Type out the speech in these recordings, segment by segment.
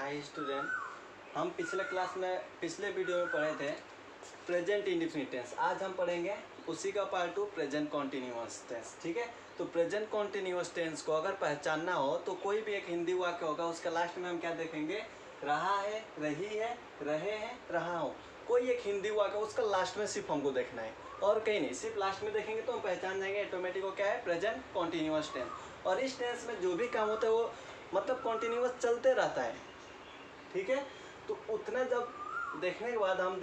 Hi student, हम पिछले video में पढ़े थे प्रेजेंट इंडेफिनिट टेंस। आज हम पढ़ेंगे उसी का पार्ट 2 प्रेजेंट कॉन्टिन्यूअस टेंस। ठीक है, तो प्रेजेंट कॉन्टिन्यूअस टेंस को अगर पहचानना हो तो कोई भी एक हिंदी वाक्य होगा, उसका लास्ट में हम क्या देखेंगे, रहा है, रही है, रहे हैं, रहा हो। कोई एक हिंदी वाक्य उसका लास्ट में सिर्फ हमको देखना है और कहीं नहीं, सिर्फ लास्ट में देखेंगे तो हम पहचान जाएंगे ऑटोमेटिक वो क्या है, प्रेजेंट कॉन्टिन्यूअस टेंस। और इस टेंस में जो भी काम होता है वो मतलब कॉन्टिन्यूअस चलते रहता है। ठीक है, तो उतना जब देखने के बाद हम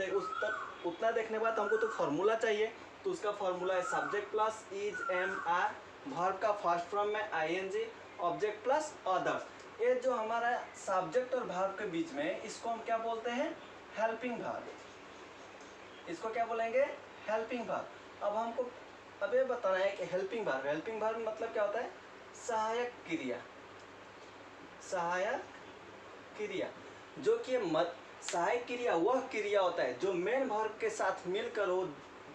उतना देखने के बाद हमको तो फार्मूला चाहिए। तो उसका फार्मूला है subject plus is am are, verb का फर्स्ट फॉर्म में आईएनजी, ऑब्जेक्ट प्लस अदर्स। ये जो हमारा सब्जेक्ट और वर्ब के बीच में, इसको हम क्या बोलते हैं, हेल्पिंग वर्ब। इसको क्या बोलेंगे, हेल्पिंग वर्ब। अब हमको अब ये बताना है कि हेल्पिंग वर्ब मतलब क्या होता है, सहायक क्रिया। सहायक क्रिया जो कि सहायक क्रिया वह क्रिया होता है जो मेन वर्ब के साथ मिलकर वो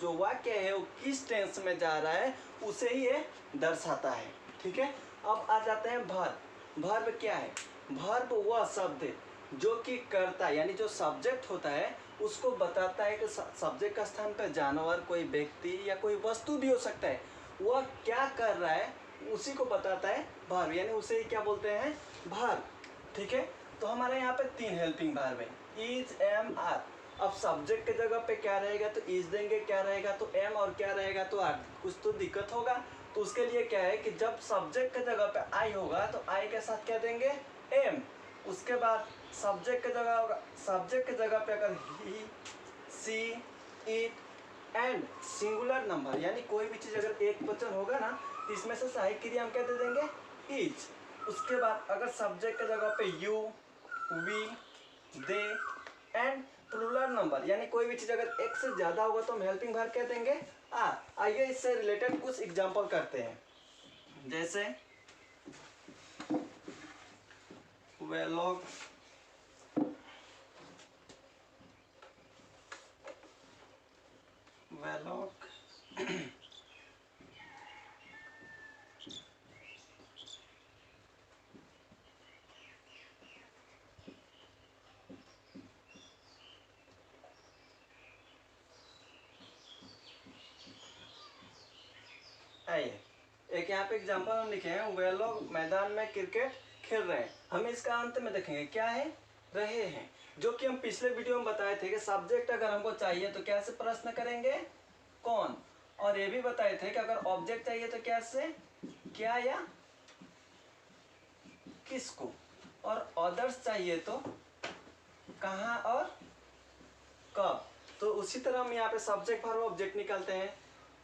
जो वाक्य है वो किस टेंस में जा रहा है उसे ही ये दर्शाता है। ठीक है, अब आ जाते हैं वर्ब। वर्ब क्या है, वर्ब वह शब्द है जो कि कर्ता यानी जो सब्जेक्ट होता है उसको बताता है कि सब्जेक्ट के स्थान पर जानवर, कोई व्यक्ति या कोई वस्तु भी हो सकता है, वह क्या कर रहा है उसी को बताता है वर्ब, यानी उसे ही क्या बोलते हैं, वर्ब। ठीक है, तो हमारे यहाँ पे 3 हेल्पिंग वर्ब है, इज एम आर। अब सब्जेक्ट के जगह पे क्या रहेगा तो इज देंगे, क्या रहेगा तो एम, और क्या रहेगा तो आर। कुछ तो दिक्कत होगा, तो उसके लिए क्या है कि जब सब्जेक्ट के जगह पे आई होगा तो आई के साथ क्या देंगे, एम। उसके बाद सब्जेक्ट के जगह पे अगर ही, सी, इट एंड सिंगुलर नंबर यानी कोई भी चीज़ अगर एक वचन होगा ना तो इसमें से सहायक क्रिया हम क्या दे देंगे, इज। उसके बाद अगर सब्जेक्ट के जगह पे you, we, they and plural number यानी कोई भी चीज़ अगर एक से ज़्यादा होगा तो हम हेल्पिंग वर्ब क्या देंगे, आर। आइए इससे रिलेटेड कुछ एग्जांपल करते हैं। जैसे वेलॉग, आइए एक यहाँ पे एग्जांपल हम लिखे हैं, वे लोग मैदान में क्रिकेट खेल रहे हैं। हम इसका अंत में देखेंगे क्या है, रहे हैं, जो कि हम पिछले वीडियो में बताए थे कि सब्जेक्ट अगर हमको चाहिए तो कैसे प्रश्न करेंगे, कौन। और ये भी बताए थे कि अगर ऑब्जेक्ट चाहिए तो कैसे, क्या या किसको। और अदर्स चाहिए तो कहाँ और कब। तो उसी तरह हम यहाँ पे सब्जेक्ट वर्ब ऑब्जेक्ट निकालते हैं।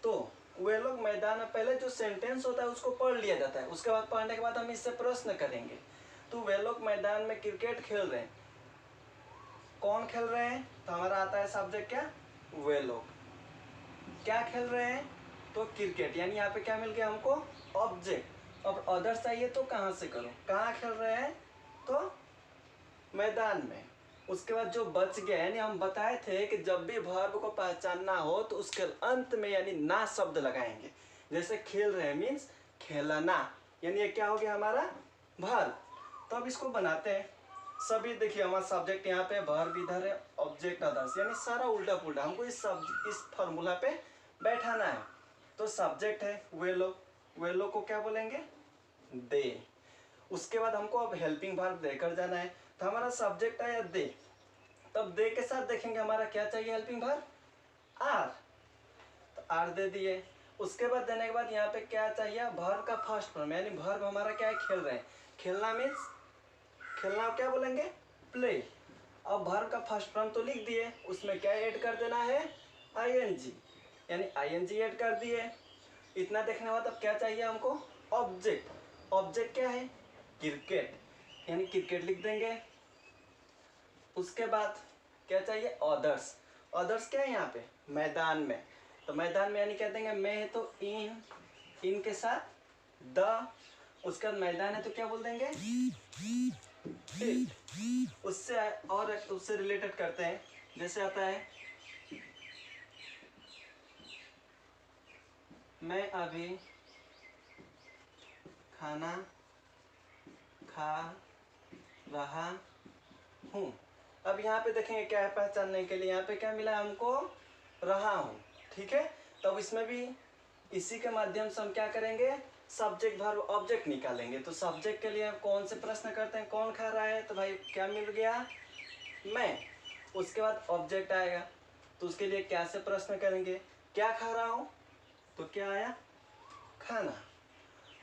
तो वे लोग मैदान में, पहले जो सेंटेंस होता है उसको पढ़ लिया जाता है, उसके बाद पढ़ने के बाद हम इससे प्रश्न करेंगे। तो वे लोग मैदान में क्रिकेट खेल रहे हैं, कौन खेल रहे हैं, तो हमारा आता है सब्जेक्ट क्या, वे लोग। क्या खेल रहे हैं तो क्रिकेट, यानी यहाँ पे क्या मिल गया हमको, ऑब्जेक्ट। अब अदर्स चाहिए तो कहाँ से करो, कहाँ खेल रहे हैं तो मैदान में। उसके बाद जो बच गया, यानी हम बताए थे कि जब भी वर्ब को पहचानना हो तो उसके अंत में यानी ना शब्द लगाएंगे। जैसे खेल रहे मीन्स खेलना, यानी ये क्या हो गया हमारा वर्ब। तो अब इसको बनाते हैं। सभी देखिए हमारा सब्जेक्ट यहाँ पे, वर्ब इधर है, ऑब्जेक्ट अदर्स, यानी सारा उल्टा पुल्टा हमको इस फार्मूला पे बैठाना है। तो सब्जेक्ट है वे लोग को क्या बोलेंगे, दे। उसके बाद हमको अब हेल्पिंग वर्ब देकर जाना है। तो हमारा सब्जेक्ट आया दे, तब दे के साथ देखेंगे हमारा क्या चाहिए, हेल्पिंग वर्ब आर। तो आर दे दिए। उसके बाद देने के बाद यहाँ पे क्या चाहिए, वर्ब का फर्स्ट फॉर्म, यानी वर्ब हमारा क्या है, खेल रहे हैं। खेलना मीन्स, खेलना क्या बोलेंगे, प्ले। अब वर्ब का फर्स्ट फॉर्म तो लिख दिए, उसमें क्या ऐड कर देना है, आईएनजी, यानी आईएनजी ऐड कर दिए। इतना देखने के बाद अब क्या चाहिए हमको, ऑब्जेक्ट। ऑब्जेक्ट क्या है, क्रिकेट, यानी क्रिकेट लिख देंगे। उसके बाद क्या चाहिए, अदर्स। अदर्स क्या है यहाँ पे, मैदान में। तो मैदान में यानी क्या देंगे, में है तो इन के साथ द। उसके बाद मैदान है तो क्या बोल देंगे, फील्ड। उससे और उससे रिलेटेड करते हैं। जैसे आता है, मैं अभी खाना खा रहा हूँ। अब यहाँ पे देखेंगे क्या है पहचानने के लिए, यहाँ पे क्या मिला हमको, रहा हूँ। ठीक है, तब इसमें भी इसी के माध्यम से हम क्या करेंगे, सब्जेक्ट वर्ब ऑब्जेक्ट निकालेंगे। तो सब्जेक्ट के लिए हम कौन से प्रश्न करते हैं, कौन खा रहा है, तो भाई क्या मिल गया, मैं। उसके बाद ऑब्जेक्ट आएगा, तो उसके लिए क्या से प्रश्न करेंगे, क्या खा रहा हूँ, तो क्या आया, खाना।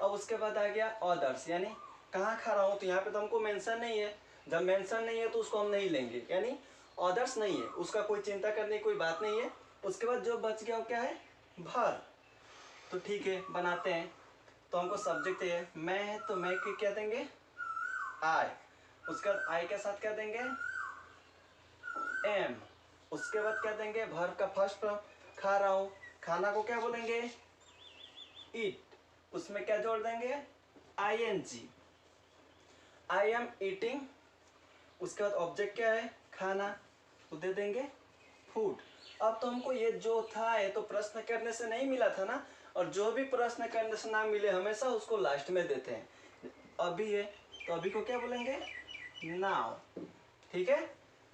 अब उसके बाद आ गया अदर्स, यानी कहाँ खा रहा हूँ, तो यहाँ पे तो हमको मेंशन नहीं है। जब मेंशन नहीं है तो उसको हम नहीं लेंगे, यानी अदर्स नहीं है, उसका कोई चिंता करने की कोई बात नहीं है। उसके बाद जो बच गया वो क्या है, भर। तो ठीक है, बनाते हैं। तो हमको सब्जेक्ट चाहिए, मैं है तो मैं के क्या देंगे, आई। उसके बाद आई के साथ क्या देंगे, एम। उसके बाद क्या देंगे, भर का फर्स्ट फॉर्म, खा रहा हूँ, खाना को क्या बोलेंगे, ईट। उसमें क्या जोड़ देंगे, ing, आई एम ईटिंग। उसके बाद ऑब्जेक्ट क्या है, खाना, तो दे देंगे फूड। अब तो हमको ये जो था ये तो प्रश्न करने से नहीं मिला था ना, और जो भी प्रश्न करने से ना मिले हमेशा उसको लास्ट में देते हैं। अभी है तो अभी को क्या बोलेंगे, नाउ। ठीक है,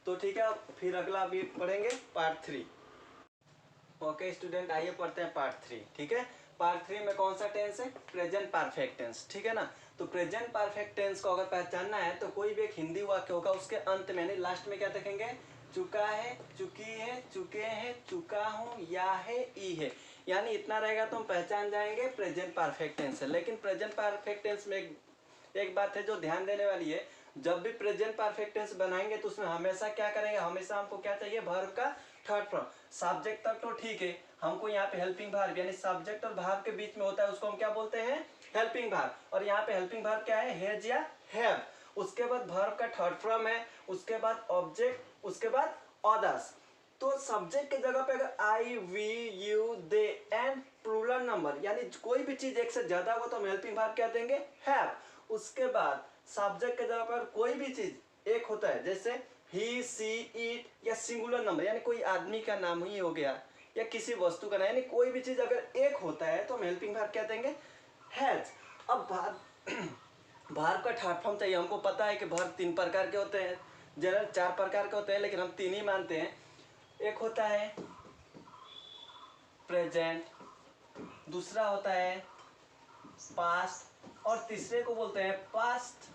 तो ठीक है, फिर अगला अभी पढ़ेंगे पार्ट 3। ओके स्टूडेंट, आइए पढ़ते हैं पार्ट 3। ठीक है, पार्ट 3 में कौन सा टेंस है, प्रेजेंट परफेक्ट टेंस। ठीक है ना, तो प्रेजेंट परफेक्ट टेंस को अगर पहचानना है तो कोई भी एक हिंदी वाक्य होगा, उसके अंत में यानी लास्ट में क्या देखेंगे, चुका है, चुकी है, चुके हैं, चुका हूँ, या है, ई है, यानी इतना रहेगा तो हम पहचान जाएंगे प्रेजेंट परफेक्ट टेंस है। लेकिन प्रेजेंट परफेक्ट टेंस में एक बात है जो ध्यान देने वाली है, जब भी प्रेजेंट परफेक्ट टेंस बनाएंगे तो उसमें हमेशा क्या करेंगे, हमेशा हमको क्या चाहिए, वर्ब का थर्ड फॉर्म। सब्जेक्ट तक तो ठीक है, हमको यहाँ पे हेल्पिंग वर्ब यानी सब्जेक्ट और वर्ब के बीच में होता है, उसको हम क्या बोलते हैं, हेल्पिंग वर्ब। और यहाँ पे हेल्पिंग वर्ब क्या है, हैज या हैव। उसके बाद वर्ब का थर्ड फॉर्म है, उसके बाद ऑब्जेक्ट, उसके बाद अदर्स। तो सब्जेक्ट की जगह पे अगर I, we, you, they and plural number यानी कोई भी चीज एक से ज्यादा हो तो हम हेल्पिंग वर्ब क्या देंगे, हैव। उसके बाद सब्जेक्ट के जगह पर कोई भी चीज एक होता है, जैसे ही, सी, इट, या सिंगुलर नंबर यानी कोई आदमी का नाम ही हो गया या किसी वस्तु का नाम, यानी कोई भी चीज अगर एक होता है तो हम हेल्पिंग वर्ब क्या देंगे, हैज। अब वर्ब का थर्ड फॉर्म चाहिए, हमको पता है कि वर्ब 3 प्रकार के होते हैं, जनरल 4 प्रकार के होते हैं, लेकिन हम 3 ही मानते हैं। एक होता है प्रेजेंट, दूसरा होता है पास्ट, और तीसरे को बोलते हैं पास्ट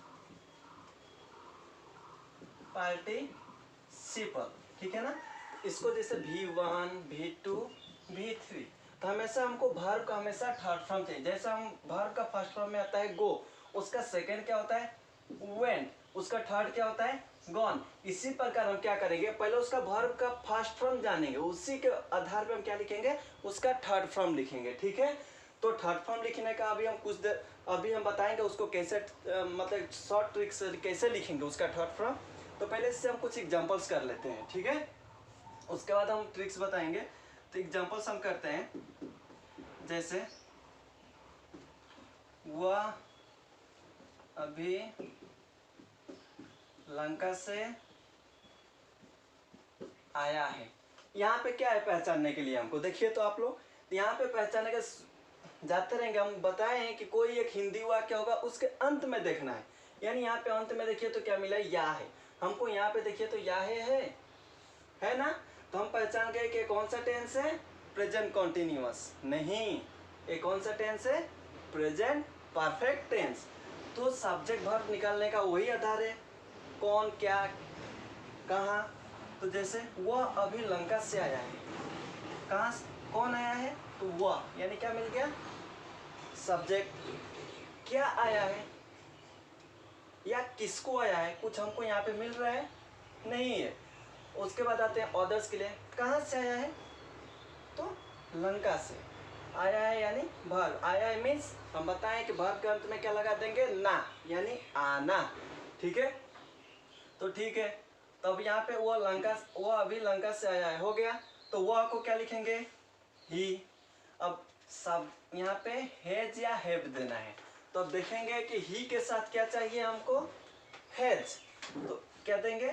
पार्टिसिपल। ठीक है ना, इसको जैसे V1, V2, V3, तो हमेशा हमको वर्ब का हमेशा थर्ड फॉर्म चाहिए। जैसे हम वर्ब का फर्स्ट फॉर्म में आता है गो, उसका सेकंड क्या होता है, वेंट, उसका थर्ड क्या होता है, गॉन। इसी प्रकार हम क्या करेंगे, पहले उसका वर्ब का फर्स्ट फॉर्म जानेंगे, उसी के आधार पर हम क्या लिखेंगे, उसका थर्ड फॉर्म लिखेंगे। ठीक है, तो थर्ड फॉर्म लिखने का अभी हम कुछ देर अभी हम बताएंगे उसको कैसे मतलब शॉर्ट ट्रिक से कैसे लिखेंगे उसका थर्ड फॉर्म। तो पहले इससे हम कुछ एग्जांपल्स कर लेते हैं। ठीक है, उसके बाद हम ट्रिक्स बताएंगे। तो एग्जांपल्स हम करते हैं, जैसे वह अभी लंका से आया है। यहाँ पे क्या है पहचानने के लिए हमको, देखिए तो आप लोग यहाँ पे पहचानने के जाते रहेंगे। हम बताए हैं कि कोई एक हिंदी वाक्य होगा उसके अंत में देखना है, यानी यहाँ पे अंत में देखिए तो क्या मिला, या है। हमको यहाँ पे देखिए तो या है ना, तो हम पहचान गए कि कौन सा टेंस है, प्रेजेंट कॉन्टिन्यूअस नहीं, ये कौन सा टेंस है, प्रेजेंट परफेक्ट टेंस। तो सब्जेक्ट वर्ब निकालने का वही आधार है, कौन, क्या, कहाँ। तो जैसे वह अभी लंका से आया है, कहाँ, कौन आया है, तो वह, यानी क्या मिल गया, सब्जेक्ट। क्या आया है या किसको आया है, कुछ हमको यहाँ पे मिल रहा है नहीं है। उसके बाद आते हैं ऑर्डर्स के लिए, कहाँ से आया है, तो लंका से आया है, यानी वर्ब। आया है मीन्स हम बताएं कि वर्ब के अंत में क्या लगा देंगे, ना, यानी आना। ठीक है, तो ठीक है, तब यहाँ पे वो अभी लंका से आया है, हो गया। तो वह को क्या लिखेंगे, ही। अब सब यहाँ पे हैज या हैव देना है, तो अब देखेंगे कि ही के साथ क्या चाहिए हमको, हैज, तो क्या देंगे,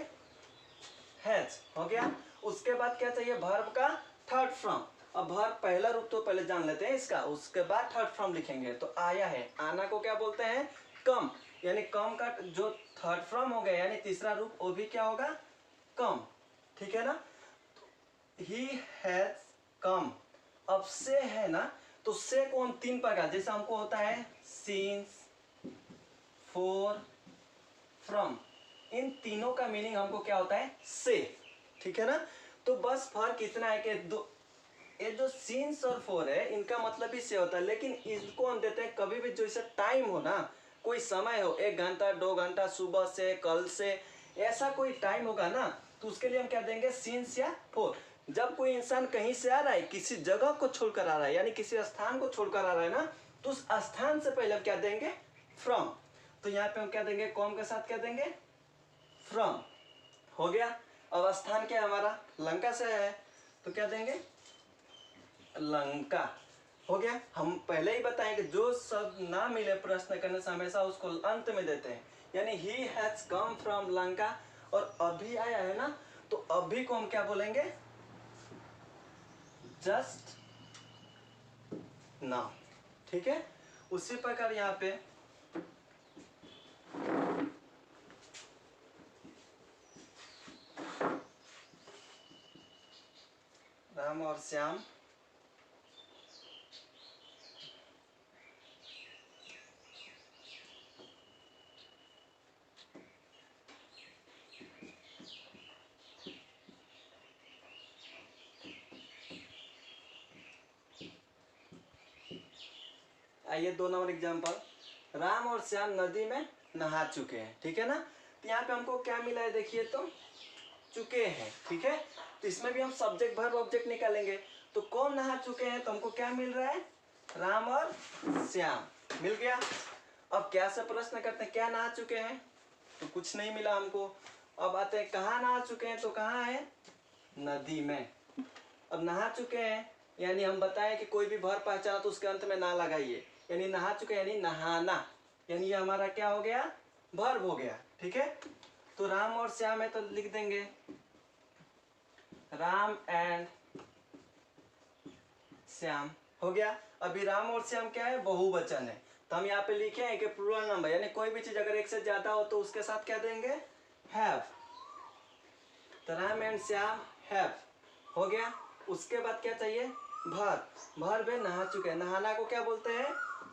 हैज, हो गया। उसके बाद क्या चाहिए, वर्ब का थर्ड फॉर्म। अब वर्ब पहला रूप तो पहले जान लेते हैं इसका, उसके बाद थर्ड फॉर्म लिखेंगे। तो आया है, आना को क्या बोलते हैं, कम, यानी कम का जो थर्ड फॉर्म हो गया यानी तीसरा रूप वो भी क्या होगा, कम। ठीक है ना, ही हैज कम। अब से है ना, तो से को हम तीन प्रकार, जैसे हमको होता है सिंस, फॉर, फ्रॉम, इन तीनों का मीनिंग हमको क्या होता है, से। ठीक है ना, तो बस फर्क इतना है कि दो ये जो सिंस और फॉर है इनका मतलब ही से होता है, लेकिन इसको हम देते हैं कभी भी जैसे टाइम हो ना, कोई समय हो, 1 घंटा 2 घंटा, सुबह से, कल से, ऐसा कोई टाइम होगा ना, तो उसके लिए हम क्या देंगे, सिंस या फॉर। जब कोई इंसान कहीं से आ रहा है, किसी जगह को छोड़कर आ रहा है, यानी किसी स्थान को छोड़कर आ रहा है ना, तो उस स्थान से पहले हम क्या देंगे, फ्रॉम। तो यहाँ पे हम क्या देंगे, कॉम के साथ क्या देंगे, फ्रॉम। हो गया। अब स्थान क्या है हमारा, लंका से है, तो क्या देंगे, लंका। हो गया। हम पहले ही बताएं कि जो शब्द ना मिले प्रश्न करने से हमेशा उसको अंत में देते हैं, यानी he has come from Lanka, और अभी आया है ना, तो अभी को हम क्या बोलेंगे, जस्ट नाउ। ठीक है, उसी प्रकार यहाँ पे राम और श्याम आइए 2 नंबर एग्जाम्पल, राम और श्याम नदी में नहा चुके हैं। ठीक है ना, तो यहाँ पे हमको क्या मिला है, देखिए तो चुके हैं। ठीक है, तो इसमें भी हम सब्जेक्ट वर्ब ऑब्जेक्ट निकालेंगे। तो कौन नहा चुके हैं, तो हमको क्या मिल रहा है, राम और श्याम मिल गया। अब क्या से प्रश्न करते हैं, क्या नहा चुके हैं, तो कुछ नहीं मिला हमको। अब आते हैं कहाँ नहा चुके हैं, तो कहाँ है, नदी में। अब नहा चुके हैं यानी हम बताएं कि कोई भी वर्ब पहचाना तो उसके अंत में ना लगाइए, यानी नहा चुके यानी नहाना, यानी ये हमारा क्या हो गया, वर्ब हो गया। ठीक है, तो राम और श्याम है तो लिख देंगे राम एंड श्याम। हो गया। अभी राम और श्याम क्या है, बहुवचन है, तो हम यहाँ पे लिखे हैं कि प्लूरल नंबर, यानी कोई भी चीज अगर एक से ज्यादा हो तो उसके साथ क्या देंगे, हैव। तो राम एंड श्याम हैव हो गया। उसके बाद क्या चाहिए, वर्ब है, नहा चुके हैं, नहाना को क्या बोलते हैं,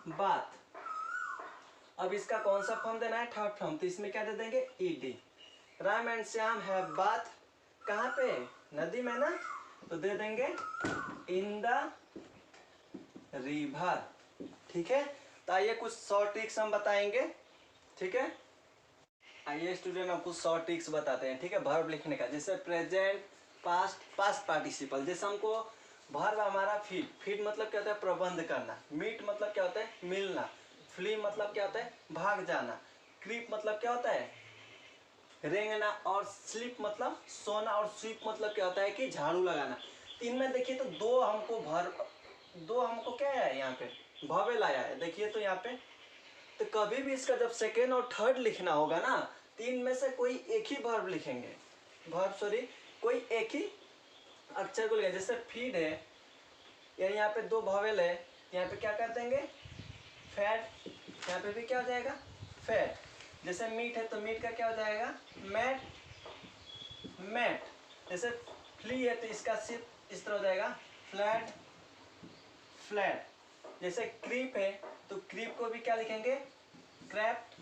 बात। अब इसका कौन सा फॉर्म देना है, थर्ड फॉर्म, तो इसमें क्या दे देंगे, ED. Ram and Shyam have बात, कहाँ पे, नदी में ना, तो दे देंगे इन द रिवर। ठीक है, तो आइए कुछ शॉर्ट ट्रिक्स हम बताएंगे। ठीक है, आइए स्टूडेंट हम कुछ शॉर्ट ट्रिक्स बताते हैं। ठीक है, वर्ब लिखने का, जैसे प्रेजेंट, पास्ट, पास्ट पार्टिसिपल। जैसे हमको वर्ब हमारा फीड, फीड मतलब क्या होता है, प्रबंध करना। मीट मतलब क्या होता है, मिलना। फ्ली मतलब क्या होता है, भाग जाना। क्रीप मतलब क्या होता है, रेंगना। और स्लीप मतलब सोना। और स्वीप मतलब क्या होता है कि झाड़ू लगाना। इनमें देखिए तो दो हमको क्या है, यहाँ पे भवेल आया है, देखिए तो यहाँ पे। तो कभी भी इसका जब सेकेंड और थर्ड लिखना होगा ना, तीन में से कोई एक ही वर्ब लिखेंगे, कोई एक ही अक्षर को लिखेंगे। जैसे फीड है, यानी यहाँ पे 2 भवेल है, यहाँ पे क्या कर देंगे, फैट, यहाँ पे भी क्या हो जाएगा, फैट। जैसे मीट है तो मीट का क्या हो जाएगा, मैट, मैट। जैसे फ्ली है तो इसका सिर्फ इस तरह हो जाएगा, फ्लैट, फ्लैट। जैसे क्रीप है तो क्रीप को भी क्या लिखेंगे, क्रैप्ट,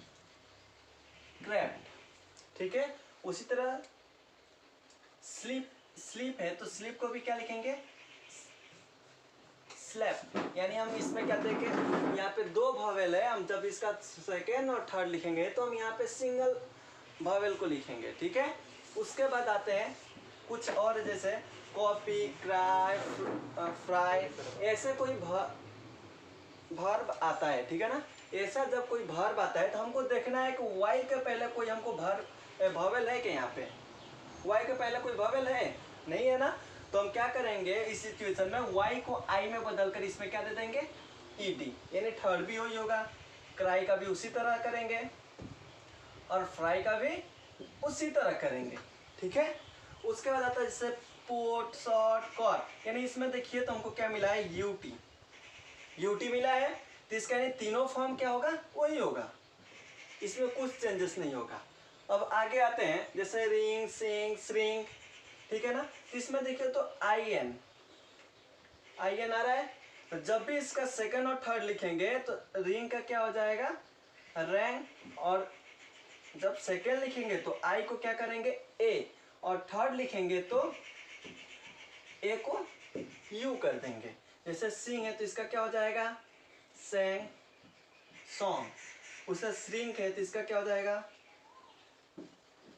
क्रैप्ट। ठीक है, उसी तरह स्लीप, स्लीप है तो स्लीप को भी क्या लिखेंगे, स्लेप। यानी हम इसमें क्या देंगे, यहाँ पे 2 भवेल है, हम जब इसका सेकेंड और थर्ड लिखेंगे तो हम यहाँ पे सिंगल भवेल को लिखेंगे। ठीक है, उसके बाद आते हैं कुछ और, जैसे कॉपी, क्राई, फ्राई, ऐसे कोई वर्ब आता है। ठीक है ना, ऐसा जब कोई वर्ब आता है तो हमको देखना है कि वाई के पहले कोई हमको भवेल है कि, यहाँ पे वाई के पहले कोई भवेल है, नहीं है ना। तो हम क्या करेंगे इस सिचुएशन में, वाई को आई में बदलकर इसमें क्या दे देंगे, ईडी, यानी थर्ड भी वही होगा। क्राई का भी उसी तरह करेंगे और फ्राई का भी उसी तरह करेंगे। ठीक है, उसके बाद आता है जैसे पोट, शॉर्ट, कॉट, यानी इसमें देखिए तो हमको क्या मिला है, यूटी मिला है, तो इसका यानी तीनों फॉर्म क्या होगा, वही होगा। इसमें कुछ चेंजेस नहीं होगा। अब आगे आते हैं, जैसे रिंग, सिंग, श्रिंक, ठीक है ना। तो इसमें देखिए तो आई एन आ रहा है, तो जब भी इसका सेकंड और थर्ड लिखेंगे तो रिंग का क्या हो जाएगा, रैंग, और जब सेकंड लिखेंगे तो आई को क्या करेंगे, ए, और थर्ड लिखेंगे तो ए को यू कर देंगे। जैसे सिंग है तो इसका क्या हो जाएगा, सेंग, सॉन्ग। उसे श्रिंक है तो इसका क्या हो जाएगा,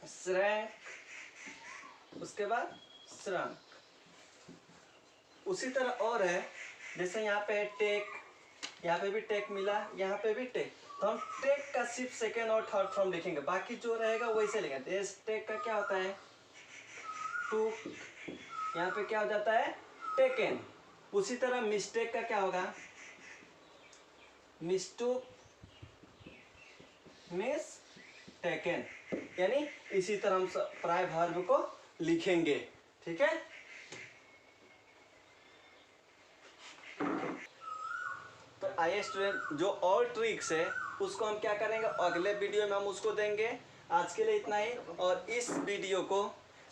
श्रैंक, उसके बाद श्रंक। उसी तरह और है, जैसे यहाँ पे टेक, यहाँ पे भी टेक मिला, यहाँ पे भी टेक, तो हम टेक का सिर्फ सेकेंड और थर्ड फॉर्म लिखेंगे, बाकी जो रहेगा वैसे लिखेंगे। टेक का क्या होता है, टू, यहाँ पे क्या हो जाता है, टेकन। उसी तरह मिस्टेक का क्या होगा, मिस्टूक, मिस टेकन, यानी इसी तरह हम प्राय वर्ब को लिखेंगे, ठीक है। तो आइए स्टूडेंट, जो और ट्रिक्स है उसको हम क्या करेंगे, अगले वीडियो में हम उसको देंगे। आज के लिए इतना ही, और इस वीडियो को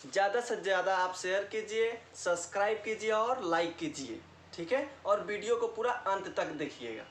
ज़्यादा से ज़्यादा आप शेयर कीजिए, सब्सक्राइब कीजिए और लाइक कीजिए, ठीक है, और वीडियो को पूरा अंत तक देखिएगा।